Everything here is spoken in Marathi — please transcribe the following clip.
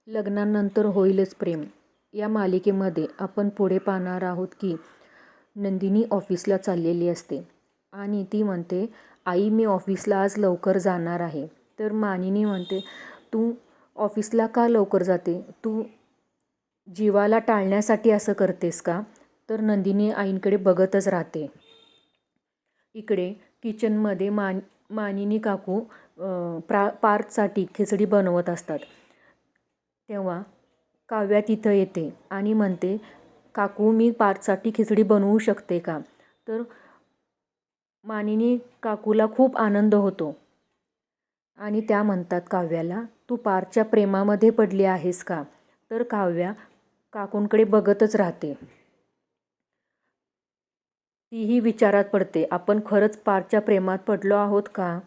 लग्नानंतर होईलच प्रेम या मालिकेमध्ये आपण पुढे पाहणार आहोत की नंदिनी ऑफिसला चाललेली असते आणि ती म्हणते, आई मी ऑफिसला आज लवकर जाणार आहे. तर मानिनी म्हणते, तू ऑफिसला का लवकर जाते? तू जीवाला टाळण्यासाठी असं करतेस का? तर नंदिनी आईंकडे बघतच राहते. इकडे किचनमध्ये मानिनी काकू पार्थसाठी खिचडी बनवत असतात. तेव्हा काव्या तिथं येते आणि म्हणते, काकू मी पार्थसाठी खिचडी बनवू शकते का? तर मानिनी काकूला खूप आनंद होतो आणि त्या म्हणतात काव्याला, तू पार्थच्या प्रेमामध्ये पडली आहेस का? तर काव्या काकूंकडे बघतच राहते. तीही विचारात पडते, आपण खरंच पार्थच्या प्रेमात पडलो आहोत का?